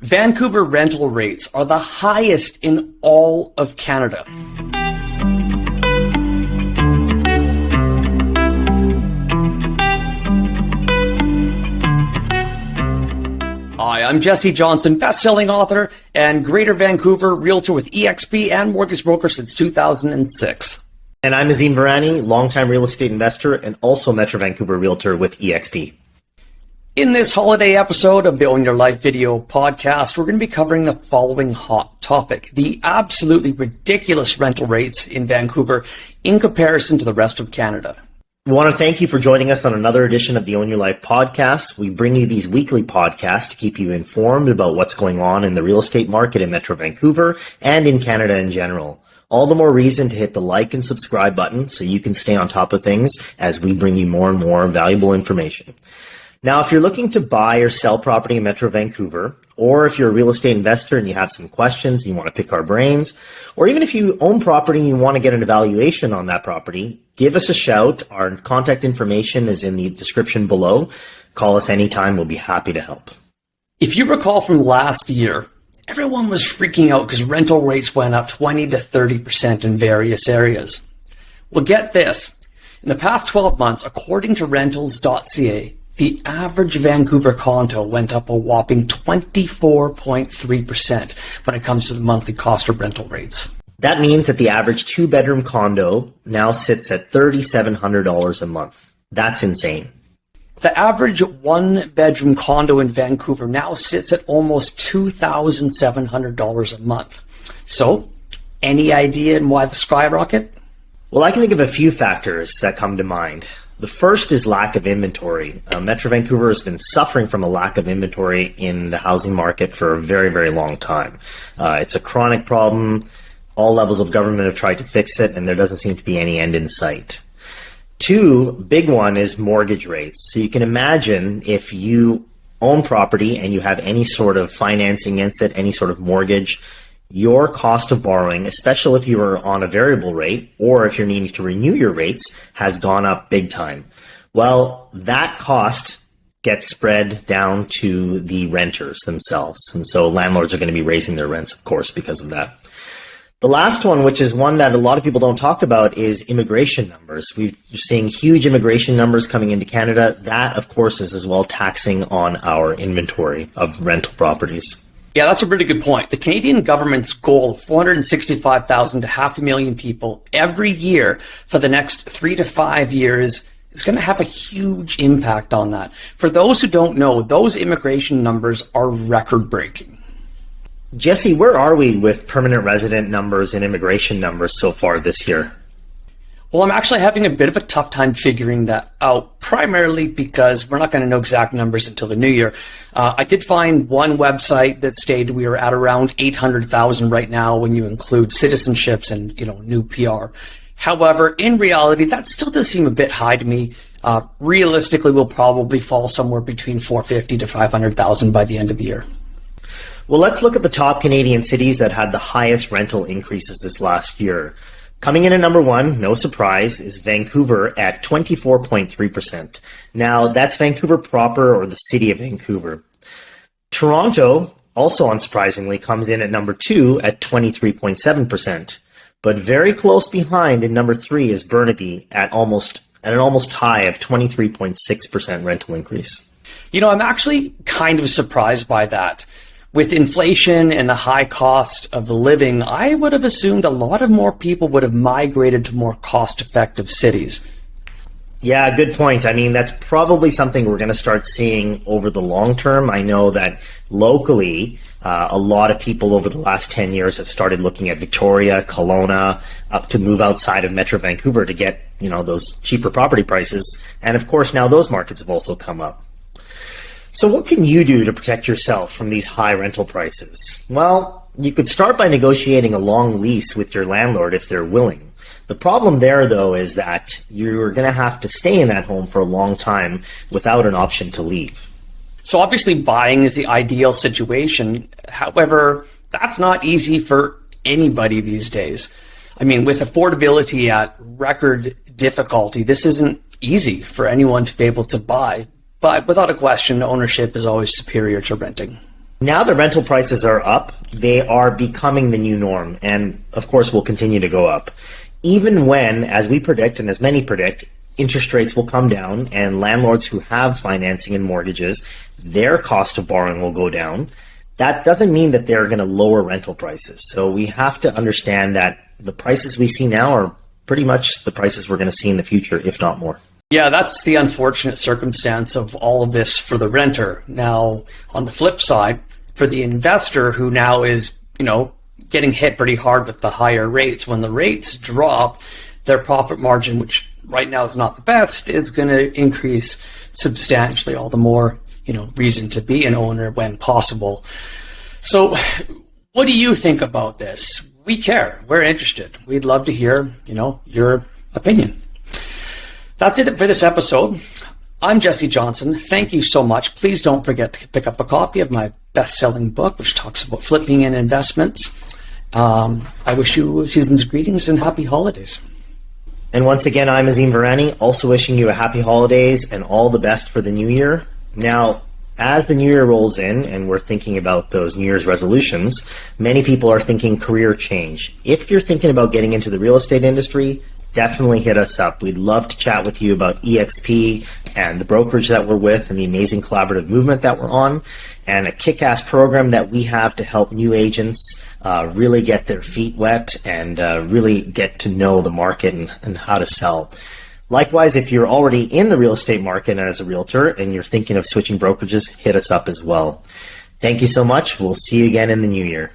Vancouver rental rates are the highest in all of Canada. Hi, I'm Jessi Johnson, best-selling author and Greater Vancouver realtor with eXp and mortgage broker since 2006. And I'm Azim Varani, longtime real estate investor and also Metro Vancouver realtor with eXp. In this holiday episode of the Own Your Life video podcast, we're going to be covering the following hot topic: the absolutely ridiculous rental rates in Vancouver in comparison to the rest of Canada. We want to thank you for joining us on another edition of the Own Your Life podcast. We bring you these weekly podcasts to keep you informed about what's going on in the real estate market in Metro Vancouver and in Canada in general. All the more reason to hit the like and subscribe button so you can stay on top of things as we bring you more and more valuable information. Now, if you're looking to buy or sell property in Metro Vancouver, or if you're a real estate investor and you have some questions and you want to pick our brains, or even if you own property and you want to get an evaluation on that property, give us a shout. Our contact information is in the description below. Call us anytime. We'll be happy to help. If you recall from last year, everyone was freaking out because rental rates went up 20 to 30% in various areas. Well, get this. In the past 12 months, according to rentals.ca, the average Vancouver condo went up a whopping 24.3% when it comes to the monthly cost of rental rates. That means that the average two-bedroom condo now sits at $3,700 a month. That's insane. The average one-bedroom condo in Vancouver now sits at almost $2,700 a month. So, any idea on why the skyrocket? Well, I can think of a few factors that come to mind. The first is lack of inventory. Metro Vancouver has been suffering from a lack of inventory in the housing market for a very, very long time. It's a chronic problem. All levels of government have tried to fix it, and there doesn't seem to be any end in sight. Two, big one is mortgage rates. So you can imagine if you own property and you have any sort of financing against it, any sort of mortgage, your cost of borrowing, especially if you are on a variable rate or if you're needing to renew your rates, has gone up big time. Well, that cost gets spread down to the renters themselves. And so landlords are going to be raising their rents, of course, because of that. The last one, which is one that a lot of people don't talk about, is immigration numbers. We're seeing huge immigration numbers coming into Canada. That, of course, is as well taxing on our inventory of rental properties. Yeah, that's a really good point. The Canadian government's goal of 465,000 to 500,000 people every year for the next 3 to 5 years is going to have a huge impact on that. For those who don't know, those immigration numbers are record-breaking. Jessi, where are we with permanent resident numbers and immigration numbers so far this year? Well, I'm actually having a bit of a tough time figuring that out, primarily because we're not going to know exact numbers until the new year. I did find one website that stated we are at around 800,000 right now when you include citizenships and, new PR. However, in reality, that still does seem a bit high to me. Realistically, we'll probably fall somewhere between 450 to 500,000 by the end of the year. Well, let's look at the top Canadian cities that had the highest rental increases this last year. Coming in at number one, no surprise, is Vancouver at 24.3%. Now, that's Vancouver proper, or the city of Vancouver. Toronto, also unsurprisingly, comes in at number two at 23.7%. But very close behind in number three is Burnaby at an almost high of 23.6% rental increase. I'm actually kind of surprised by that. With inflation and the high cost of the living, I would have assumed a lot of more people would have migrated to more cost-effective cities. Yeah, good point. I mean, that's probably something we're going to start seeing over the long term. I know that locally, a lot of people over the last 10 years have started looking at Victoria, Kelowna, up to move outside of Metro Vancouver to get, those cheaper property prices. And of course, now those markets have also come up. So what can you do to protect yourself from these high rental prices? Well, you could start by negotiating a long lease with your landlord if they're willing. The problem there, though, is that you're going to have to stay in that home for a long time without an option to leave. So obviously buying is the ideal situation. However, that's not easy for anybody these days. I mean, with affordability at record difficulty, this isn't easy for anyone to be able to buy. But without a question, ownership is always superior to renting. Now the rental prices are up. They are becoming the new norm, and of course will continue to go up. Even when, as we predict and as many predict, interest rates will come down and landlords who have financing and mortgages, their cost of borrowing will go down. That doesn't mean that they're going to lower rental prices. So we have to understand that the prices we see now are pretty much the prices we're going to see in the future, if not more. Yeah, that's the unfortunate circumstance of all of this for the renter. Now, on the flip side, for the investor who now is, getting hit pretty hard with the higher rates, when the rates drop, their profit margin, which right now is not the best, is going to increase substantially. All the more, reason to be an owner when possible. So what do you think about this? We care. We're interested. We'd love to hear, your opinion. That's it for this episode. I'm Jessi Johnson. Thank you so much. Please don't forget to pick up a copy of my best-selling book, which talks about flipping and investments. I wish you season's greetings and happy holidays. And once again, I'm Azim Virani, also wishing you a happy holidays and all the best for the new year. Now, as the new year rolls in and we're thinking about those New Year's resolutions, many people are thinking career change. If you're thinking about getting into the real estate industry, definitely hit us up. We'd love to chat with you about EXP and the brokerage that we're with and the amazing collaborative movement that we're on, and a kick-ass program that we have to help new agents really get their feet wet and really get to know the market and how to sell. Likewise, if you're already in the real estate market as a realtor and you're thinking of switching brokerages, hit us up as well. Thank you so much. We'll see you again in the new year.